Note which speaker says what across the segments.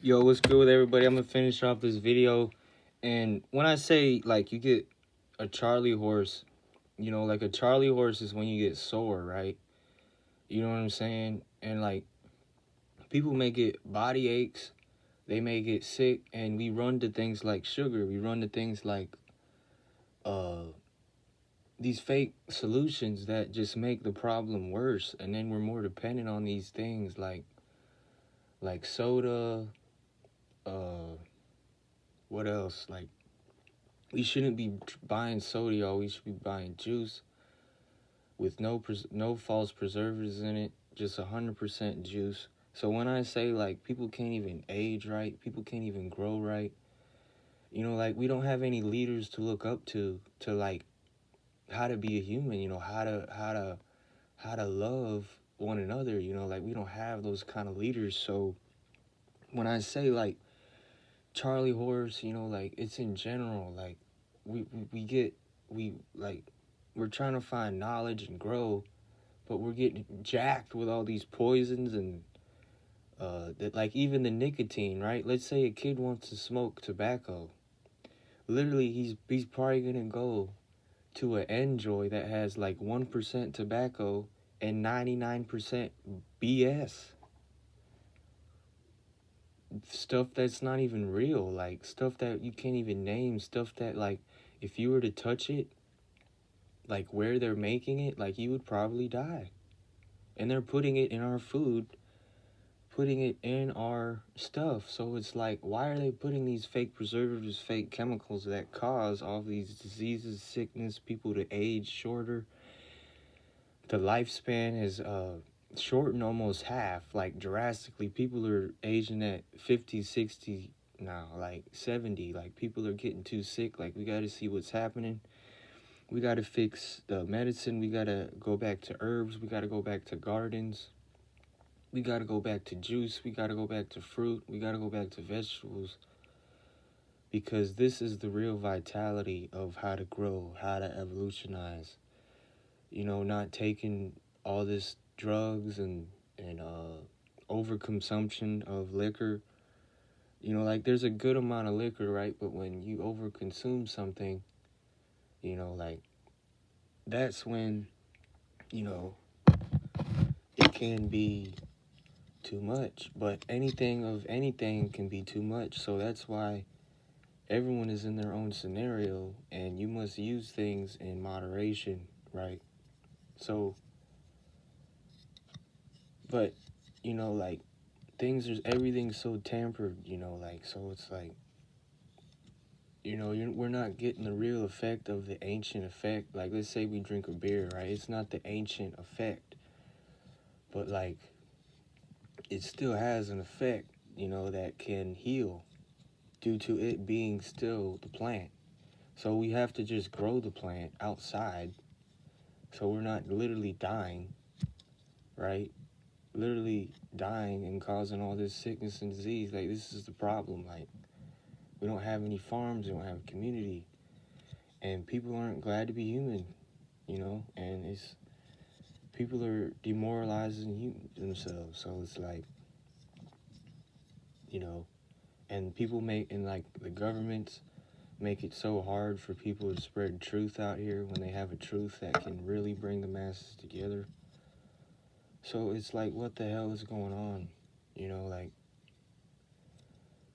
Speaker 1: Yo, what's good with everybody? I'm gonna finish off this video. And when I say like you get a Charlie horse, like a Charlie horse is when you get sore, right? You know what I'm saying? And like people may get body aches, they may get sick, and we run to things like sugar. We run to things like uh these fake solutions that just make the problem worse. And then we're more dependent on these things like soda, uh what else? Like we shouldn't be buying soda, y'all. We should be buying juice with no false preservatives in it, just 100% juice. So when I say like people can't even age right, people can't even grow right, like we don't have any leaders to look up to like how to be a human, how to love one another, like we don't have those kind of leaders. So when I say like Charlie horse, like it's in general, like we get we like we're trying to find knowledge and grow, but we're getting jacked with all these poisons and that like even the nicotine, right? Let's say a kid wants to smoke tobacco. Literally, he's probably gonna go to an Enjoy that has like 1% tobacco and 99% BS stuff that's not even real, like stuff that you can't even name, stuff that like if you were to touch it, like where they're making it, like you would probably die. And they're putting it in our food, putting it in our stuff. So it's like, why are they putting these fake preservatives, fake chemicals that cause all these diseases, sickness, people to age shorter? The lifespan is shortened almost half, like drastically. People are aging at 50, 60 now, like 70. Like people are getting too sick. Like we got to see what's happening. We got to fix the medicine. We got to go back to herbs. We got to go back to gardens. We got to go back to juice. We got to go back to fruit. We got to go back to vegetables. Because this is the real vitality of how to grow, how to evolutionize. Not taking all this drugs and overconsumption of liquor. Like there's a good amount of liquor, right? But when you overconsume something, like that's when, you know, it can be too much. But anything of anything can be too much. So that's why everyone is in their own scenario and you must use things in moderation, right? So, but, like everything's so tampered, like, so it's like, we're not getting the real effect of the ancient effect. Like, let's say we drink a beer, right? It's not the ancient effect, but like, it still has an effect, that can heal due to it being still the plant. So we have to just grow the plant outside so we're not literally dying, right? Literally dying and causing all this sickness and disease. Like, this is the problem. Like, we don't have any farms, we don't have a community, and people aren't glad to be human, and it's people are demoralizing themselves. So it's like, you know, and people and like the governments make it so hard for people to spread truth out here when they have a truth that can really bring the masses together. So it's like, what the hell is going on?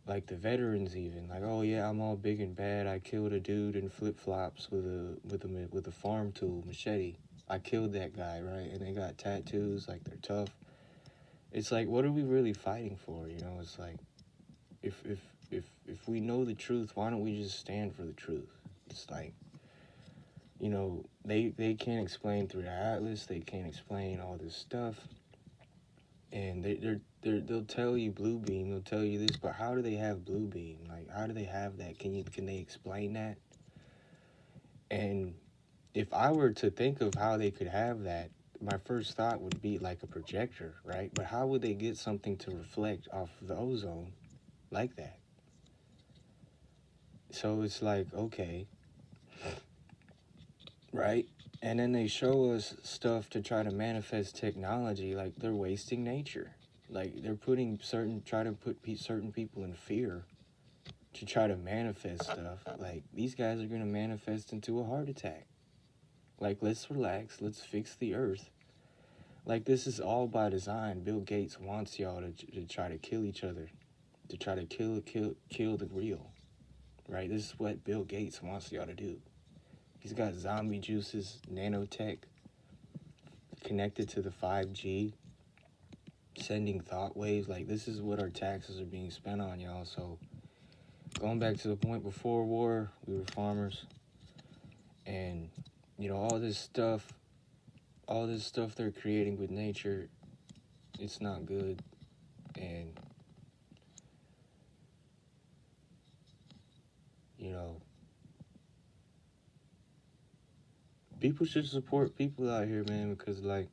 Speaker 1: Like the veterans even, like, oh yeah, I'm all big and bad. I killed a dude in flip flops with a farm tool machete. I killed that guy, right? And they got tattoos, like they're tough. It's like, what are we really fighting for? It's like, if we know the truth, why don't we just stand for the truth? It's like, they can't explain through the atlas. They can't explain all this stuff, and they'll tell you blue beam. They'll tell you this, but how do they have blue beam? Like, how do they have that? Can they explain that? And if I were to think of how they could have that, my first thought would be like a projector, right? But how would they get something to reflect off the ozone like that? So it's like, okay, right? And then they show us stuff to try to manifest technology, like they're wasting nature. Like they're try to put certain people in fear to try to manifest stuff. Like these guys are gonna manifest into a heart attack. Like let's relax, let's fix the earth. Like this is all by design. Bill Gates wants y'all to try to kill each other, to try to kill the real. Right? This is what Bill Gates wants y'all to do. He's got zombie juices, nanotech, connected to the 5G, sending thought waves. Like this is what our taxes are being spent on, y'all. So going back to the point before war, we were farmers, and all this stuff they're creating with nature, it's not good. And you know, people should support people out here, man, because like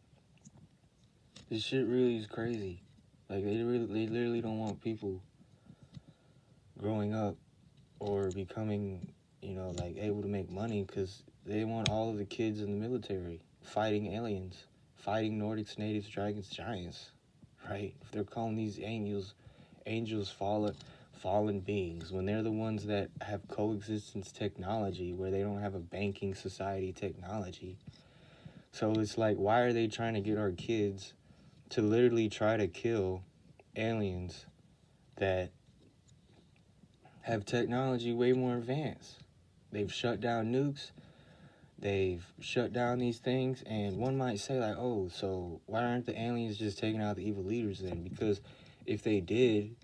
Speaker 1: this shit really is crazy. Like they literally don't want people growing up or becoming, like able to make money because they want all of the kids in the military fighting aliens, fighting Nordics, natives, dragons, giants, right? If they're calling these angels fallen beings, when they're the ones that have coexistence technology where they don't have a banking society technology. So it's like, why are they trying to get our kids to literally try to kill aliens that have technology way more advanced? They've shut down nukes. They've shut down these things. And one might say, like, oh, so why aren't the aliens just taking out the evil leaders then? Because if they did,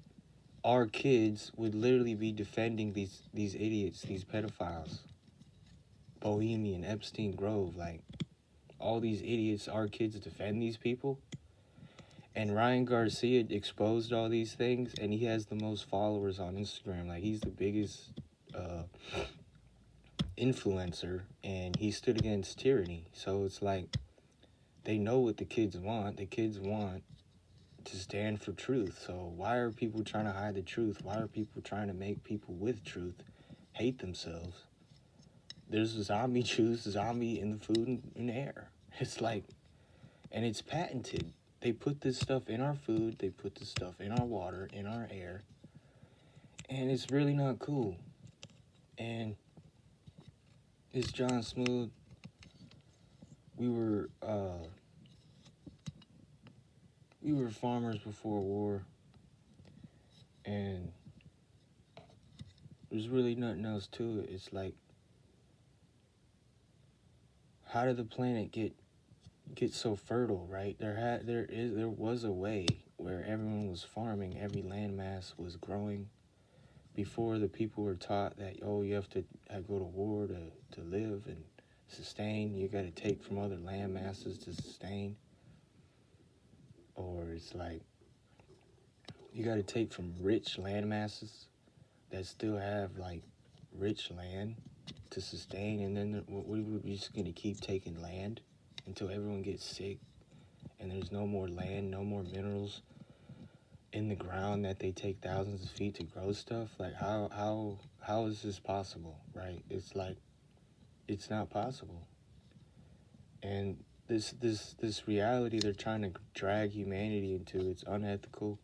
Speaker 1: our kids would literally be defending these idiots, these pedophiles. Bohemian, Epstein, Grove, like, all these idiots, our kids defend these people. And Ryan Garcia exposed all these things, and he has the most followers on Instagram. Like, he's the biggest influencer, and he stood against tyranny. So it's like they know what the kids want. The kids want to stand for truth. So why are people trying to hide the truth? Why are people trying to make people with truth hate themselves? There's a zombie juice, zombie in the food and air. It's like, and it's patented. They put this stuff in our food. They put this stuff in our water, in our air. And it's really not cool. And it's John Smooth. We were farmers before war, and there's really nothing else to it. It's like, how did the planet get so fertile, right? There was a way where everyone was farming, every landmass was growing. Before, the people were taught that, oh, you have to go to war to live and sustain. You got to take from other land masses to sustain. Or it's like, you got to take from rich land masses that still have, like, rich land to sustain. And then we're just going to keep taking land until everyone gets sick and there's no more land, no more minerals in the ground that they take thousands of feet to grow stuff. Like, how is this possible, right? It's like, it's not possible. And this reality they're trying to drag humanity into, it's unethical.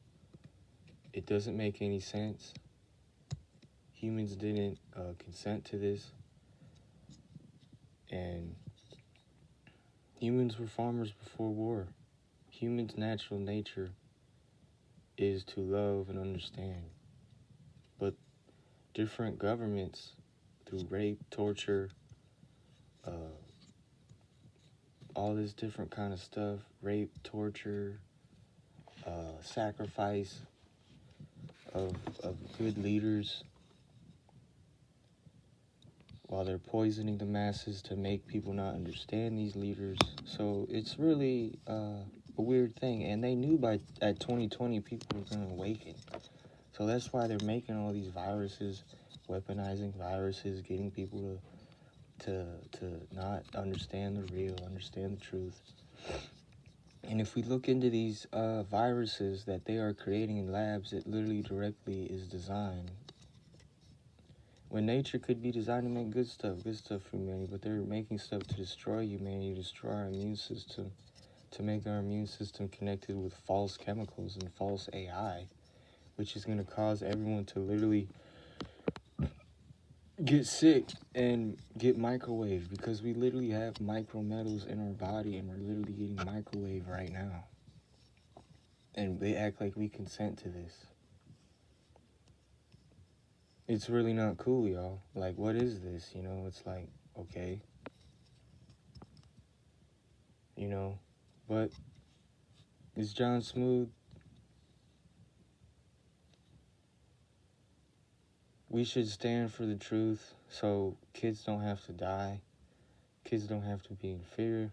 Speaker 1: It doesn't make any sense. Humans didn't consent to this. And humans were farmers before war. Humans' natural nature is to love and understand. But different governments, through rape, torture, all this different kind of stuff, rape, torture, sacrifice of good leaders, while they're poisoning the masses to make people not understand these leaders. So it's really a weird thing. And they knew at 2020 people were going to awaken. So that's why they're making all these viruses, weaponizing viruses, getting people to not understand the real, understand the truth. And if we look into these viruses that they are creating in labs, it literally directly is designed. When nature could be designed to make good stuff for humanity, but they're making stuff to destroy humanity, destroy our immune system, to make our immune system connected with false chemicals and false AI, which is going to cause everyone to literally get sick and get microwaved, because we literally have micrometals in our body and we're literally getting microwaved right now. And they act like we consent to this. It's really not cool, y'all. Like, what is this? You know, it's like, okay. You know, but it's John Smooth. We should stand for the truth so kids don't have to die. Kids don't have to be in fear.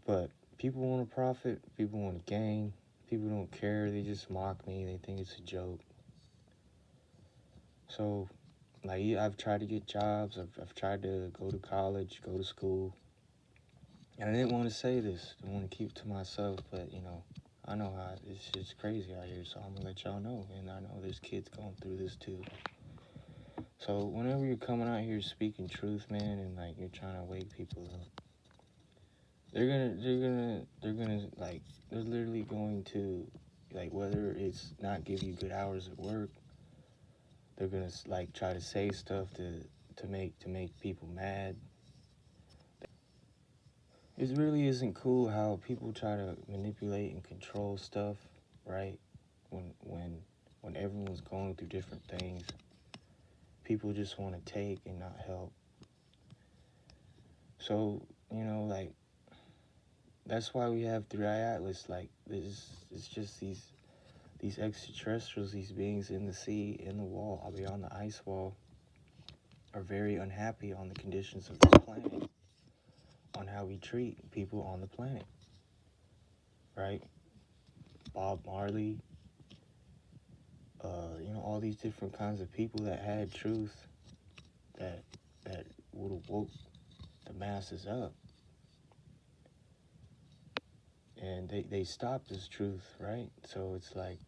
Speaker 1: But people want to profit. People want to gain. People don't care. They just mock me. They think it's a joke. So, like, I've tried to get jobs. I've tried to go to college, go to school. And I didn't want to say this. I want to keep it to myself. But, you know, I know how it's just crazy out here. So I'm going to let y'all know. And I know there's kids going through this too. So whenever you're coming out here speaking truth, man, and like you're trying to wake people up, they're literally going to, like, whether it's not give you good hours at work, they're gonna like try to say stuff to make people mad. It really isn't cool how people try to manipulate and control stuff, right? When everyone's going through different things, people just want to take and not help. So, you know, like, that's why we have 3i Atlas. Like, it's just these extraterrestrials, these beings in the sea, in the wall, beyond the ice wall, are very unhappy on the conditions of this planet, on how we treat people on the planet, right? Bob Marley, you know, all these different kinds of people that had truth, that would have woke the masses up. And they stopped this truth, right? So it's like,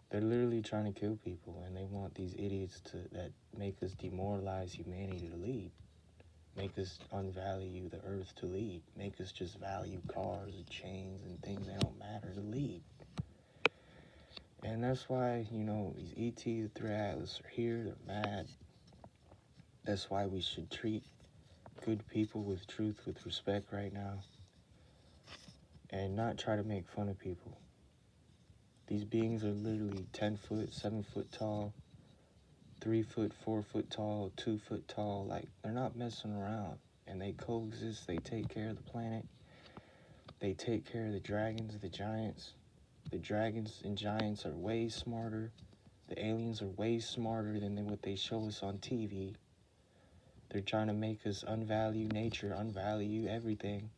Speaker 1: they're literally trying to kill people, and they want these idiots that make us demoralize humanity to lead, make us unvalue the earth to lead, make us just value cars and chains and things that don't matter to lead. And that's why, you know, these ET, the 3i Atlas are here, they're mad. That's why we should treat good people with truth, with respect right now, and not try to make fun of people. These beings are literally 10 foot, 7 foot tall, 3 foot, 4 foot tall, 2 foot tall. Like, they're not messing around. And they coexist. They take care of the planet. They take care of the dragons, the giants. The dragons and giants are way smarter. The aliens are way smarter than what they show us on TV. They're trying to make us unvalue nature, unvalue everything.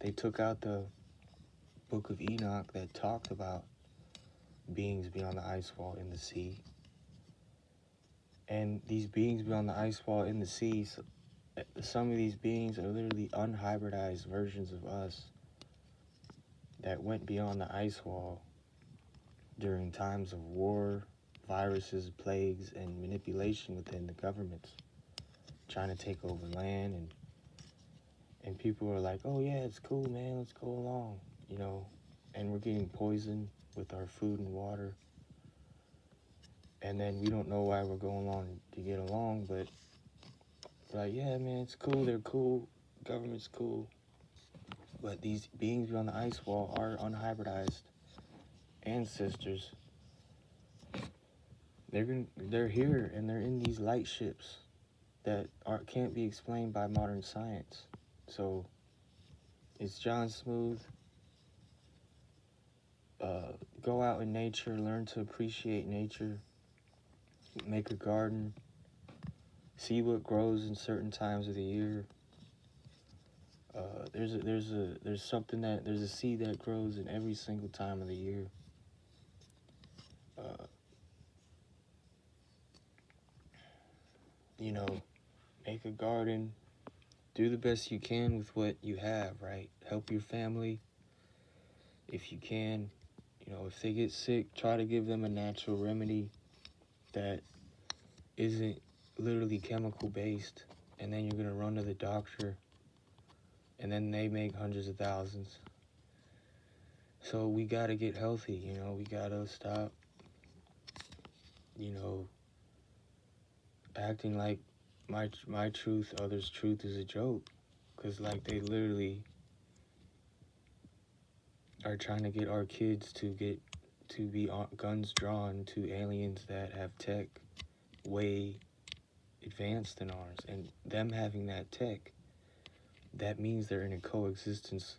Speaker 1: They took out the Book of Enoch that talked about beings beyond the ice wall in the sea. And these beings beyond the ice wall in the sea, some of these beings are literally unhybridized versions of us that went beyond the ice wall during times of war, viruses, plagues, and manipulation within the governments, trying to take over land. And people are like, oh yeah, it's cool, man, let's go along, you know. And we're getting poisoned with our food and water. And then we don't know why we're going along to get along, but we're like, yeah, man, it's cool, they're cool, government's cool. But these beings beyond the ice wall are unhybridized ancestors. They're here, and they're in these light ships that can't be explained by modern science. So it's John Smooth. Go out in nature, learn to appreciate nature, make a garden, see what grows in certain times of the year. There's a seed that grows in every single time of the year. You know, make a garden, do the best you can with what you have, right? Help your family if you can. You know, if they get sick, try to give them a natural remedy that isn't literally chemical based, and then you're gonna run to the doctor and then they make hundreds of thousands. So we gotta get healthy, we gotta stop, you know, acting like my truth, others' truth is a joke. Because, like, they literally are trying to get our kids to be guns drawn to aliens that have tech way advanced than ours. And them having that tech, that means they're in a coexistence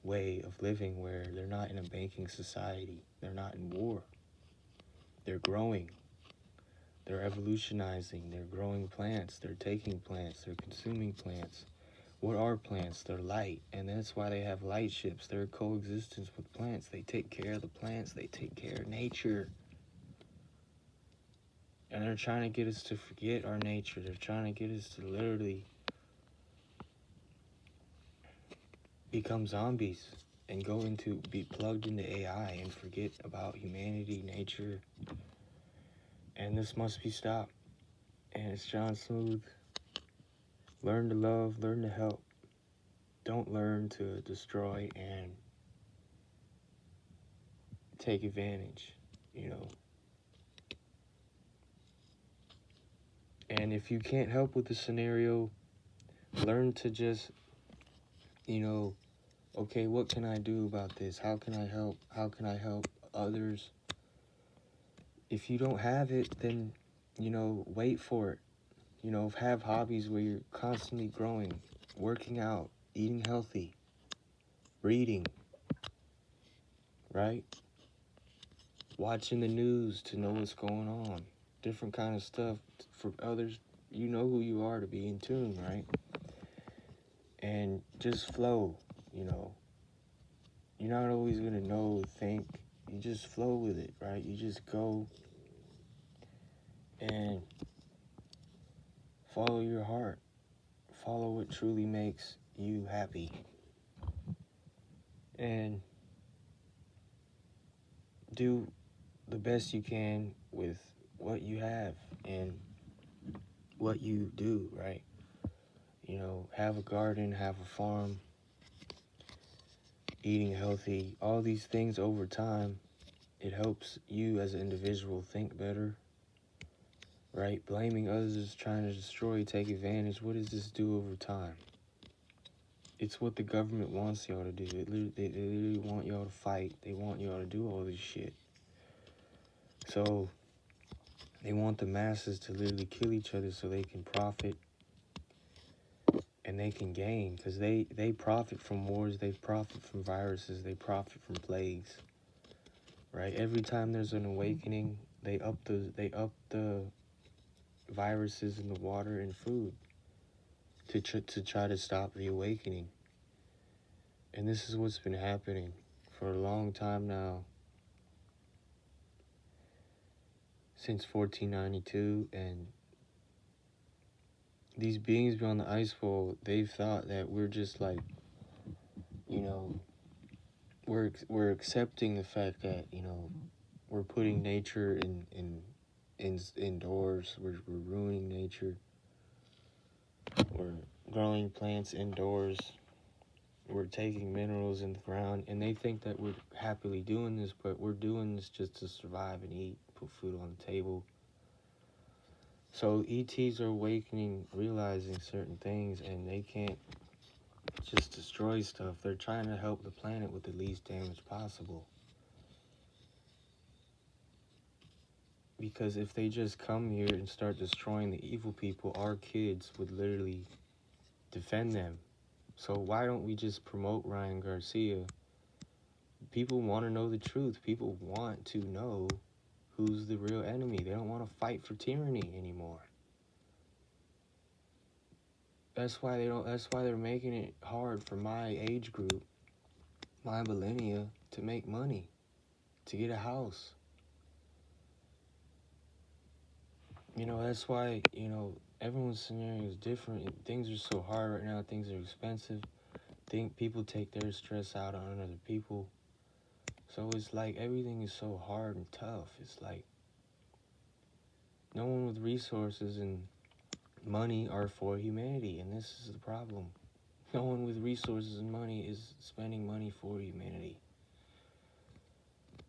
Speaker 1: way of living where they're not in a banking society. They're not in war. They're growing. They're evolutionizing. They're growing plants. They're taking plants. They're consuming plants. What are plants? They're light. And that's why they have light ships. They're coexistence with plants. They take care of the plants. They take care of nature. And they're trying to get us to forget our nature. They're trying to get us to literally become zombies and be plugged into AI and forget about humanity, nature. And this must be stopped. And it's John Smooth. Learn to love, learn to help. Don't learn to destroy and take advantage, And if you can't help with the scenario, learn to just, okay, what can I do about this? How can I help? How can I help others? If you don't have it, then, wait for it. Have hobbies where you're constantly growing, working out, eating healthy, reading, right? Watching the news to know what's going on. Different kind of stuff for others. You know who you are to be in tune, right? And just flow, You're not always going to know, think. You just flow with it, right? You just go and follow your heart. Follow what truly makes you happy. And do the best you can with what you have and what you do, right? Have a garden, have a farm, eating healthy, all these things over time, it helps you as an individual think better, right? Blaming others, trying to destroy, take advantage, what does this do over time? It's what the government wants y'all to do. They literally want y'all to fight. They want y'all to do all this shit. So they want the masses to literally kill each other so they can profit and they can gain, because they profit from wars, they profit from viruses, they profit from plagues, right? Every time there's an awakening, they up the viruses in the water and food to try to stop the awakening. And this is what's been happening for a long time now, since 1492, and these beings beyond the ice wall, they've thought that we're just like, we're accepting the fact that, we're putting nature indoors, we're ruining nature, we're growing plants indoors, we're taking minerals in the ground, and they think that we're happily doing this, but we're doing this just to survive and eat, put food on the table. So ETs are awakening, realizing certain things, and they can't just destroy stuff. They're trying to help the planet with the least damage possible. Because if they just come here and start destroying the evil people, our kids would literally defend them. So why don't we just promote Ryan Garcia? People want to know the truth. People want to know who's the real enemy. They don't want to fight for tyranny anymore. That's why they're making it hard for my age group, my millennia, to make money, to get a house. That's why, everyone's scenario is different. Things are so hard right now. Things are expensive. People take their stress out on other people. So it's like everything is so hard and tough. It's like no one with resources and money are for humanity, and this is the problem. No one with resources and money is spending money for humanity.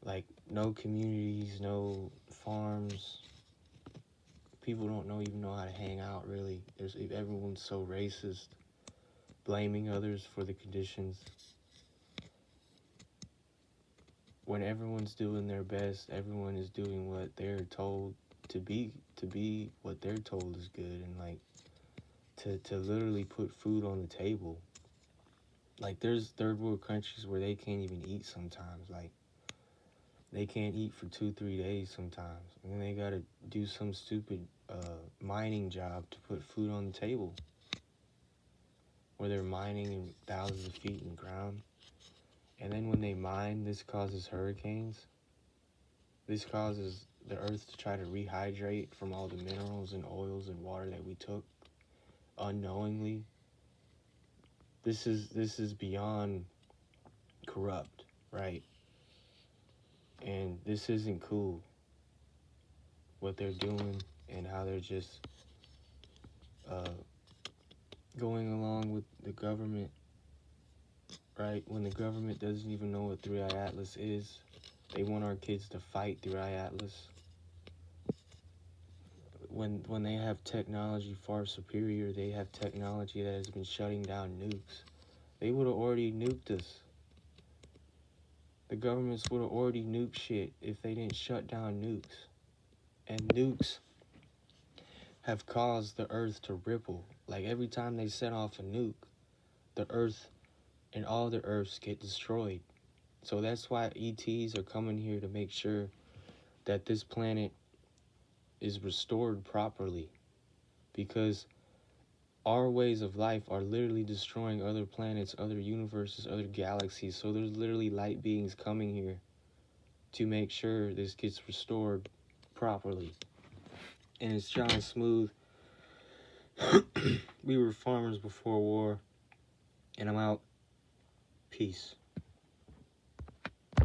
Speaker 1: Like, no communities, no farms. People don't even know how to hang out, really. Everyone's so racist, blaming others for the conditions. When everyone's doing their best, everyone is doing what they're told to be what they're told is good, and like to literally put food on the table. Like, there's third world countries where they can't even eat sometimes. Like, they can't eat for 2-3 days sometimes, and then they gotta do some stupid mining job to put food on the table, where they're mining in thousands of feet in the ground. And then when they mine, this causes hurricanes. This causes the earth to try to rehydrate from all the minerals and oils and water that we took unknowingly. This is beyond corrupt, right? And this isn't cool, what they're doing and how they're just uh, going along with the government, right? When the government doesn't even know what 3i Atlas is. They want our kids to fight 3i Atlas. When they have technology far superior, they have technology that has been shutting down nukes. They would have already nuked us. The governments would have already nuked shit if they didn't shut down nukes. And nukes have caused the earth to ripple. Like, every time they set off a nuke, the earth and all the earths get destroyed. So that's why ETs are coming here to make sure that this planet is restored properly. Because our ways of life are literally destroying other planets, other universes, other galaxies. So there's literally light beings coming here to make sure this gets restored properly. And it's John Smooth. We were farmers before war. And I'm out. Peace.